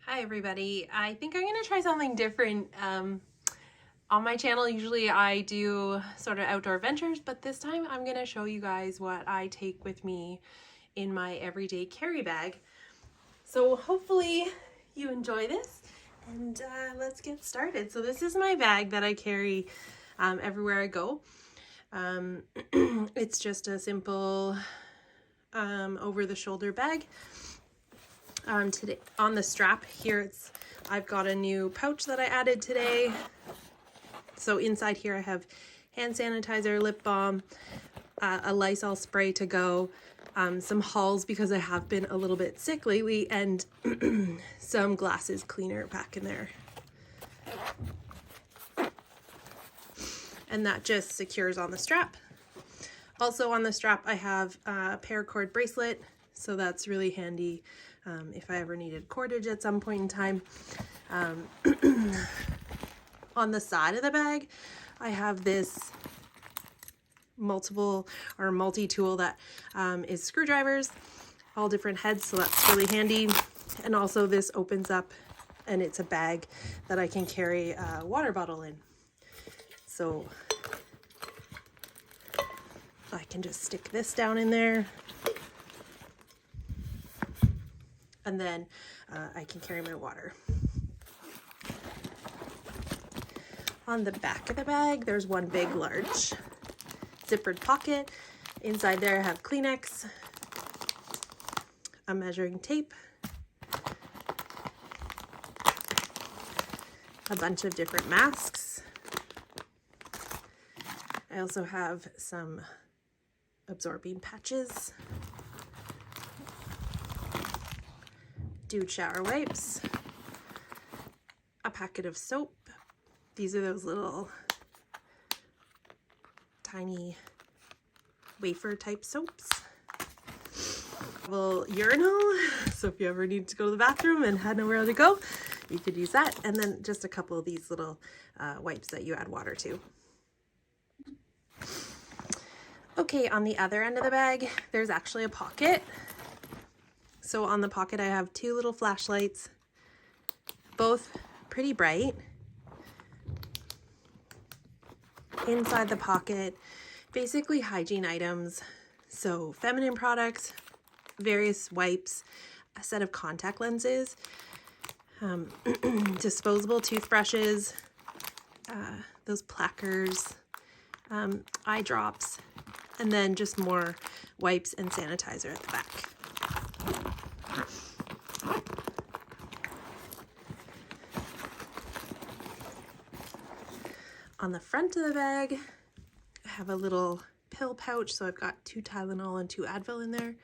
Hi everybody. I think I'm going to try something different. On my channel usually I do sort of outdoor ventures, but this time I'm going to show you guys what I take with me in my everyday carry bag. So hopefully you enjoy this, and let's get started. So this is my bag that I carry everywhere I go. It's just a simple over-the-shoulder bag. Today on the strap here, I've got a new pouch that I added today. So inside here I have hand sanitizer, lip balm, a Lysol spray to go, some Halls because I have been a little bit sick lately, and some glasses cleaner back in there. And that just secures on the strap. Also on the strap I have a paracord bracelet, so that's really handy if I ever needed cordage at some point in time. On the side of the bag I have this multi-tool that is screwdrivers, all different heads, so that's really handy. And also this opens up and it's a bag that I can carry a water bottle in. So I can just stick this down in there, and then I can carry my water. On the back of the bag, there's one big, large zippered pocket. Inside there I have Kleenex, a measuring tape, a bunch of different masks. I also have some absorbing patches, dude shower wipes, a packet of soap. These are those little tiny wafer type soaps. A little urinal, so if you ever need to go to the bathroom and had nowhere to go, you could use that. And then just a couple of these little wipes that you add water to. Okay, on the other end of the bag, there's actually a pocket. So on the pocket I have two little flashlights, both pretty bright. Inside the pocket, basically hygiene items, so feminine products, various wipes, a set of contact lenses, disposable toothbrushes, those plackers, eye drops, and then just more wipes and sanitizer at the back. On the front of the bag, I have a little pill pouch, so I've got 2 Tylenol and 2 Advil in there.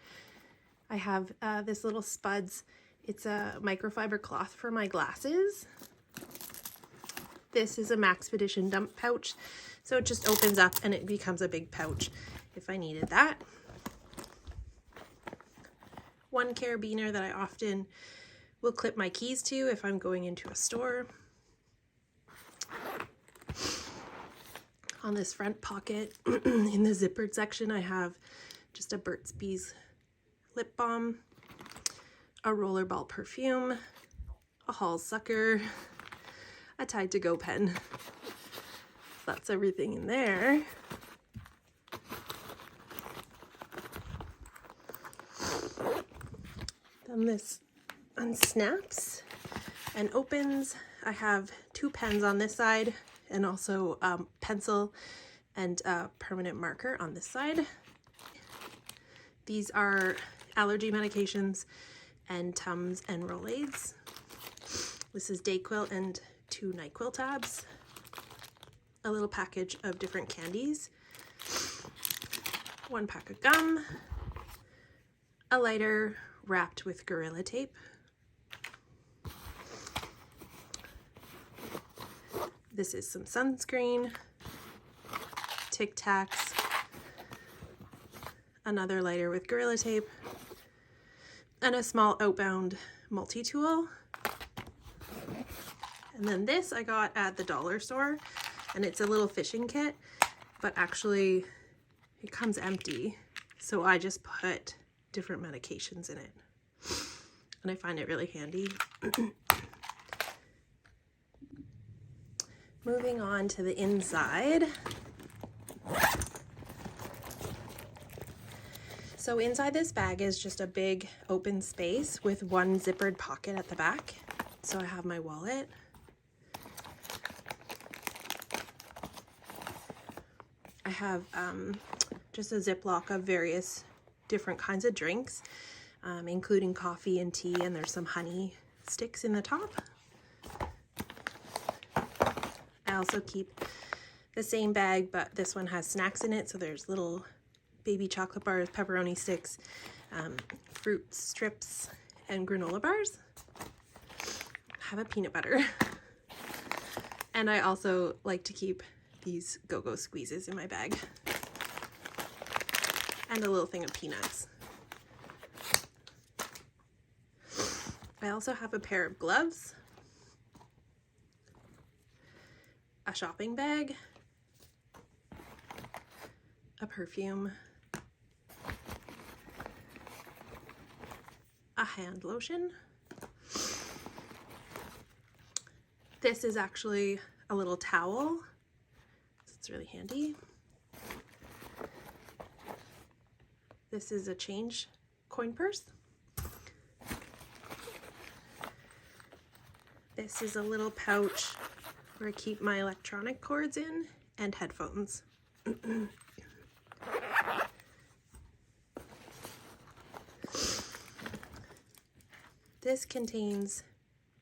I have this little Spuds. It's a microfiber cloth for my glasses. This is a Maxpedition dump pouch, so it just opens up and it becomes a big pouch if I needed that. One carabiner that I often will clip my keys to if I'm going into a store. On this front pocket, in the zippered section, I have just a Burt's Bees lip balm, a rollerball perfume, a Halls sucker, a Tide to Go pen. That's everything in there. Then this unsnaps and opens. I have 2 pens on this side, and also pencil and permanent marker on this side. These are allergy medications and Tums and Rolaids. This is Dayquil and 2 NyQuil tabs. A little package of different candies. 1 pack of gum. A lighter wrapped with Gorilla Tape. This is some sunscreen, Tic Tacs, another lighter with Gorilla Tape, and a small Outbound multi-tool. And then this I got at the dollar store, and it's a little fishing kit, but actually it comes empty, so I just put different medications in it, and I find it really handy. Moving on to the inside. So inside this bag is just a big open space with one zippered pocket at the back. So I have my wallet. I have just a Ziploc of various different kinds of drinks, including coffee and tea, and there's some honey sticks in the top. I also keep the same bag, but this one has snacks in it, so there's little baby chocolate bars, pepperoni sticks, fruit strips, and granola bars. I have a peanut butter. And I also like to keep these go-go squeezes in my bag. And a little thing of peanuts. I also have a pair of gloves, a shopping bag, a perfume, a hand lotion. This is actually a little towel. It's really handy. This is a change coin purse. This is a little pouch where I keep my electronic cords in and headphones. This contains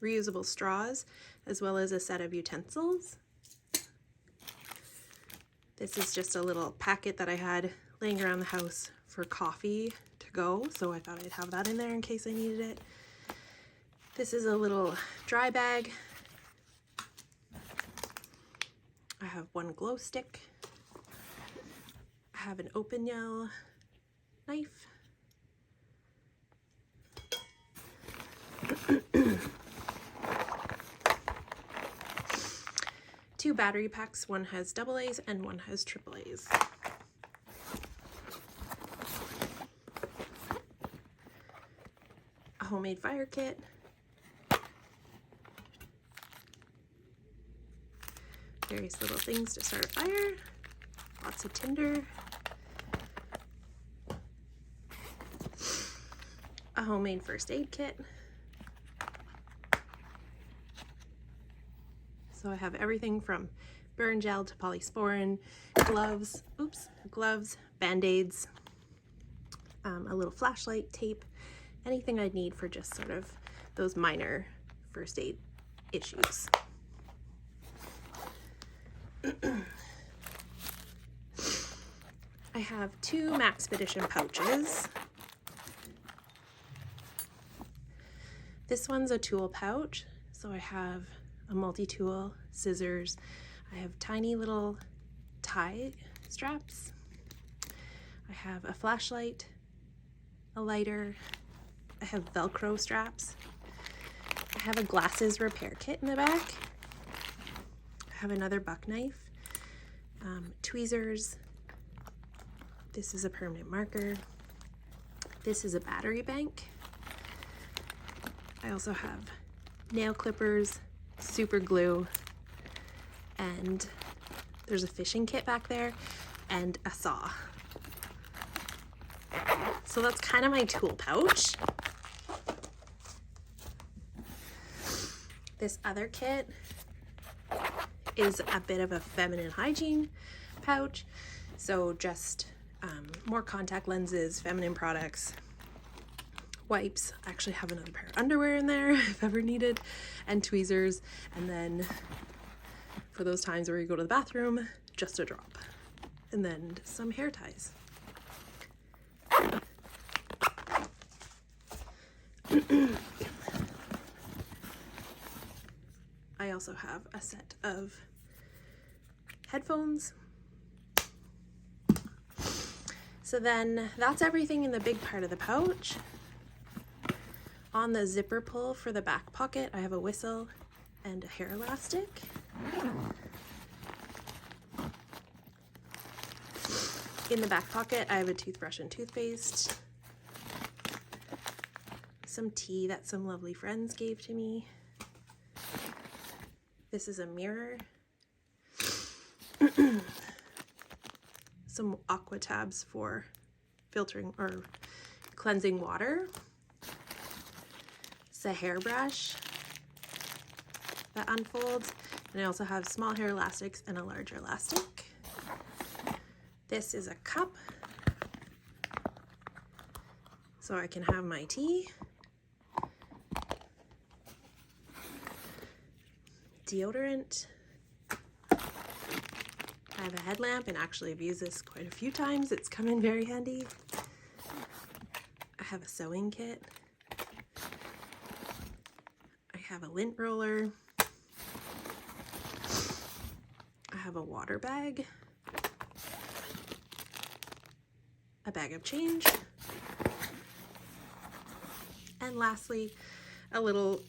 reusable straws as well as a set of utensils. This is just a little packet that I had laying around the house for coffee to go, so I thought I'd have that in there in case I needed it. This is a little dry bag. I have one glow stick. I have an open nail knife. Two battery packs, one has AA's and one has AAA's. A homemade fire kit. Various little things to start a fire. Lots of tinder. A homemade first aid kit. So I have everything from burn gel to polysporin, gloves, Band-Aids, a little flashlight, tape, anything I'd need for just sort of those minor first aid issues. I have two Maxpedition pouches. This one's a tool pouch, so I have a multi-tool, scissors. I have tiny little tie straps. I have a flashlight, a lighter. I have Velcro straps. I have a glasses repair kit in the back. I have another buck knife, tweezers. This is a permanent marker. This is a battery bank. I also have nail clippers, super glue, and there's a fishing kit back there and a saw. So that's kind of my tool pouch. This other kit is a bit of a feminine hygiene pouch. So just more contact lenses, feminine products, wipes. I actually have another pair of underwear in there if ever needed, and tweezers. And then for those times where you go to the bathroom, just a drop. And then some hair ties. I also have a set of headphones. So then that's everything in the big part of the pouch. On the zipper pull for the back pocket, I have a whistle and a hair elastic. In the back pocket, I have a toothbrush and toothpaste, some tea that some lovely friends gave to me. This is a mirror some aqua tabs for filtering or cleansing water. It's a hairbrush that unfolds, and I also have small hair elastics and a larger elastic. This is a cup so I can have my tea. Deodorant. I have a headlamp, and actually I've used this quite a few times. It's come in very handy. I have a sewing kit. I have a lint roller. I have a water bag. A bag of change. And lastly, a little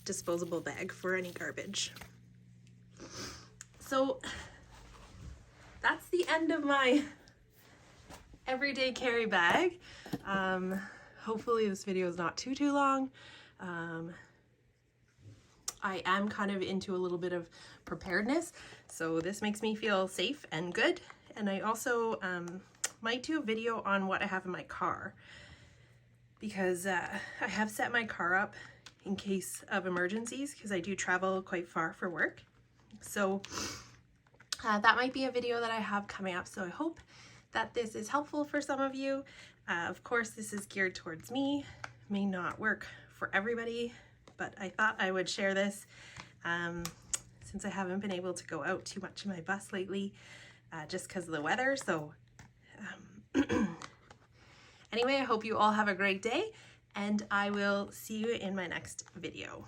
disposable bag for any garbage. So that's the end of my everyday carry bag. Hopefully this video is not too long. I am kind of into a little bit of preparedness, so this makes me feel safe and good. And I also might do a video on what I have in my car, because I have set my car up in case of emergencies, because I do travel quite far for work. So that might be a video that I have coming up, so I hope that this is helpful for some of you. Of course, this is geared towards me. May not work for everybody, but I thought I would share this since I haven't been able to go out too much in my bus lately, just because of the weather. So anyway, I hope you all have a great day, and I will see you in my next video.